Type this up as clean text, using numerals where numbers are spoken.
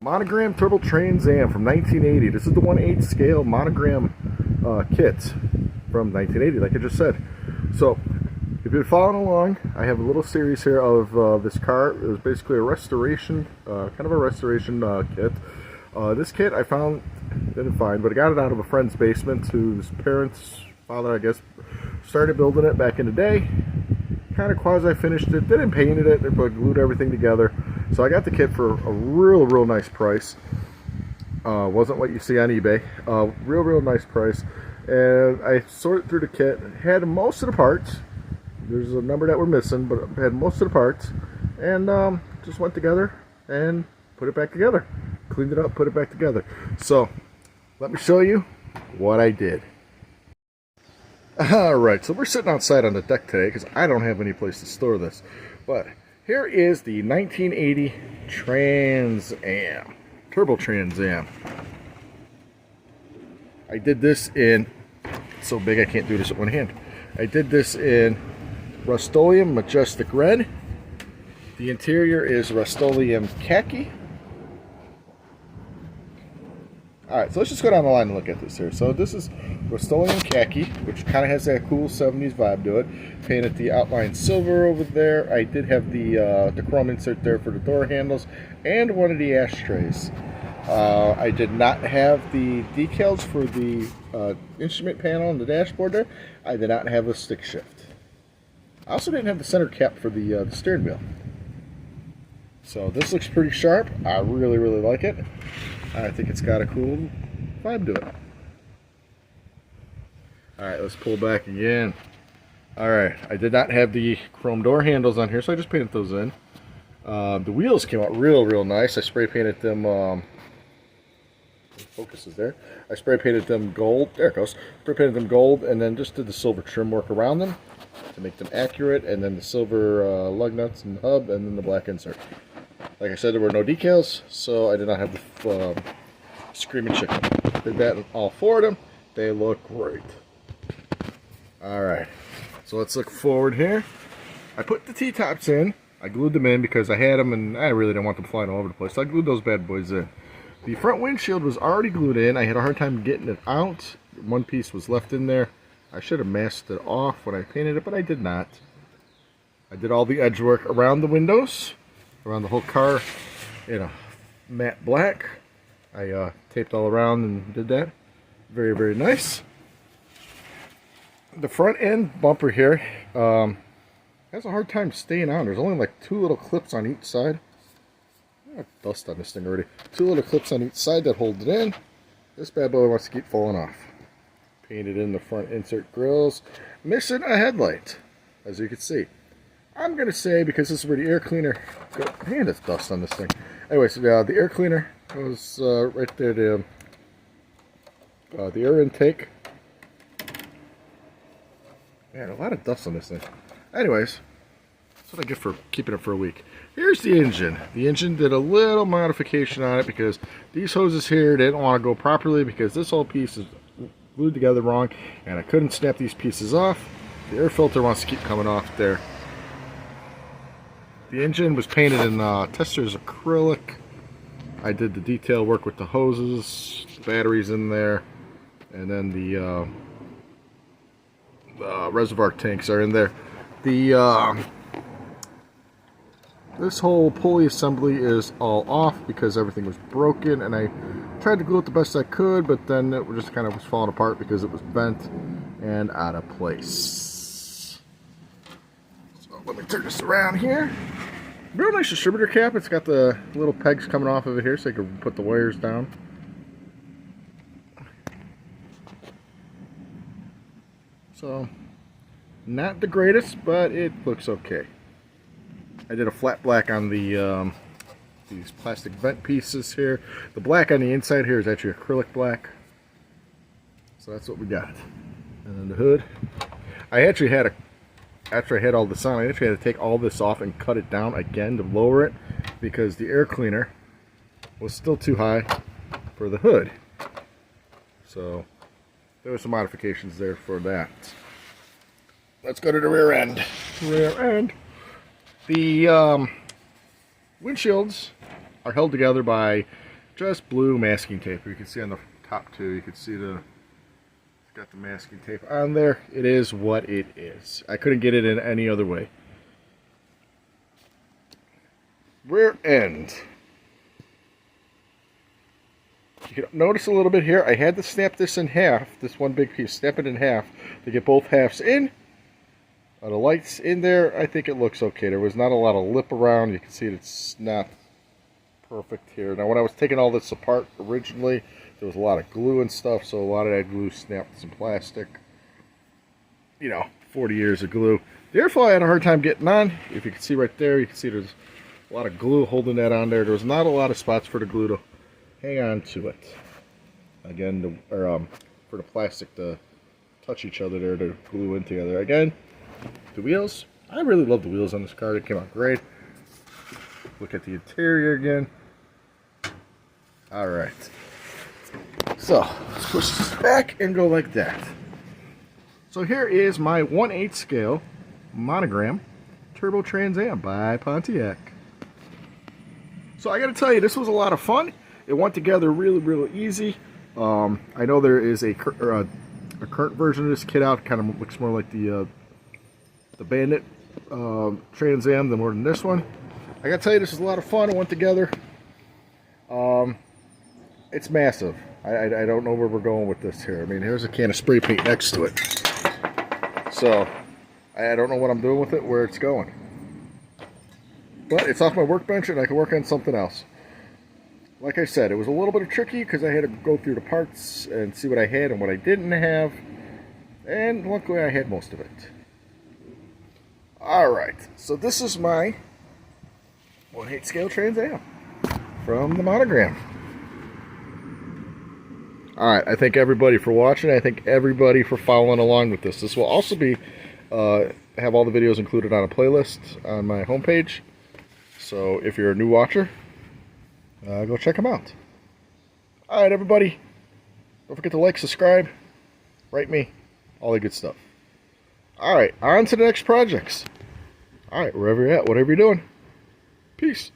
Monogram Turbo Trans Am from 1980. This is the 1/8 scale Monogram kit from 1980, like I just said. So, if you're following along, I have a little series here of this car. It was basically a restoration, kind of a restoration kit. This kit I didn't find, but I got it out of a friend's basement whose parents, father I guess, started building it back in the day. Kind of quasi-finished it, didn't paint it, they glued everything together. So I got the kit for a real nice price. Wasn't what you see on eBay. Real nice price. And I sorted through the kit, had most of the parts. There's a number that were missing, but I had most of the parts. And just went together and put it back together. Cleaned it up, put it back together. So, let me show you what I did. Alright, so we're sitting outside on the deck today because I don't have any place to store this. But here is the 1980 Trans Am, Turbo Trans Am. I did this in, it's so big I can't do this with one hand. I did this in Rust-Oleum Majestic Red. The interior is Rust-Oleum Khaki. Alright, so let's just go down the line and look at this here. So this is Rust-Oleum Khaki, which kind of has that cool 70s vibe to it. Painted the outline silver over there. I did have the chrome insert there for the door handles and one of the ashtrays. I did not have the decals for the instrument panel and the dashboard there. I did not have a stick shift. I also didn't have the center cap for the steering wheel. So this looks pretty sharp. I really like it. I think it's got a cool vibe to it. Alright, let's pull back again. Alright, I did not have the chrome door handles on here, so I just painted those in. The wheels came out real nice. I spray painted them, focus is there. I spray painted them gold, there it goes. Spray painted them gold and then just did the silver trim work around them to make them accurate, and then the silver lug nuts and hub, and then the black insert. Like I said, there were no decals, so I did not have the Screaming Chicken. Did that in all four of them. They look great. Alright, so let's look forward here. I put the T-tops in. I glued them in because I had them and I really didn't want them flying all over the place. So I glued those bad boys in. The front windshield was already glued in. I had a hard time getting it out. One piece was left in there. I should have masked it off when I painted it, but I did not. I did all the edge work around the windows, around the whole car in a matte black. I taped all around and did that. Very nice. The front end bumper here has a hard time staying on. There's only like two little clips on each side. I got dust on this thing already. Two little clips on each side that hold it in. This bad boy wants to keep falling off. Painted in the front insert grills. Missing a headlight, as you can see. I'm going to say, because this is where the air cleaner goes. Man, there's dust on this thing. Anyway, so the air cleaner goes right there. The air intake. Man, a lot of dust on this thing. Anyways, that's what I get for keeping it for a week. Here's the engine. The engine did a little modification on it because these hoses here didn't want to go properly because this whole piece is glued together wrong, and I couldn't snap these pieces off. The air filter wants to keep coming off there. The engine was painted in Tester's acrylic. I did the detail work with the hoses, the batteries in there, and then the reservoir tanks are in there. This whole pulley assembly is all off because everything was broken, and I tried to glue it the best I could, but then it just kind of was falling apart because it was bent and out of place. So let me turn this around here. Real nice distributor cap. It's got the little pegs coming off of it here so you can put the wires down. So, not the greatest, but it looks okay. I did a flat black on the these plastic vent pieces here. The black on the inside here is actually acrylic black. So that's what we got. And then the hood. I actually had after I had all this on, I actually had to take all this off and cut it down again to lower it because the air cleaner was still too high for the hood. So there were some modifications there for that. Let's go to the rear end. The windshields are held together by just blue masking tape. You can see on the top too, you can see it's got the masking tape on there. It is what it is. I couldn't get it in any other way. Rear end. You can notice a little bit here, I had to snap this in half, this one big piece, snap it in half to get both halves in. The lights in there, I think it looks okay. There was not a lot of lip around. You can see it's not perfect here. Now when I was taking all this apart originally, there was a lot of glue and stuff, so a lot of that glue snapped some plastic. You know, 40 years of glue. The airflow I had a hard time getting on. If you can see right there, you can see there's a lot of glue holding that on there. There was not a lot of spots for the glue to hang on to it. Again, for the plastic to touch each other there to glue in together. Again, the wheels. I really love the wheels on this car. They came out great. Look at the interior again. Alright. So, let's push this back and go like that. So here is my 1/8 scale Monogram Turbo Trans Am by Pontiac. So I gotta tell you, this was a lot of fun. It went together really easy. I know there is a current version of this kit out. Kind of looks more like the Bandit Trans Am than more than this one. I gotta tell you, this is a lot of fun. It went together. It's massive. I don't know where we're going with this here. I mean, here's a can of spray paint next to it. So, I don't know what I'm doing with it, where it's going. But it's off my workbench and I can work on something else. Like I said, it was a little bit tricky because I had to go through the parts and see what I had and what I didn't have. And luckily I had most of it. Alright, so this is my 1/8 scale Trans Am from the Monogram. Alright, I thank everybody for watching. I thank everybody for following along with this. This will also be, have all the videos included on a playlist on my homepage. So if you're a new watcher, go check them out. Alright, everybody. Don't forget to like, subscribe, write me, all the good stuff. Alright, on to the next projects. Alright, wherever you're at, whatever you're doing. Peace.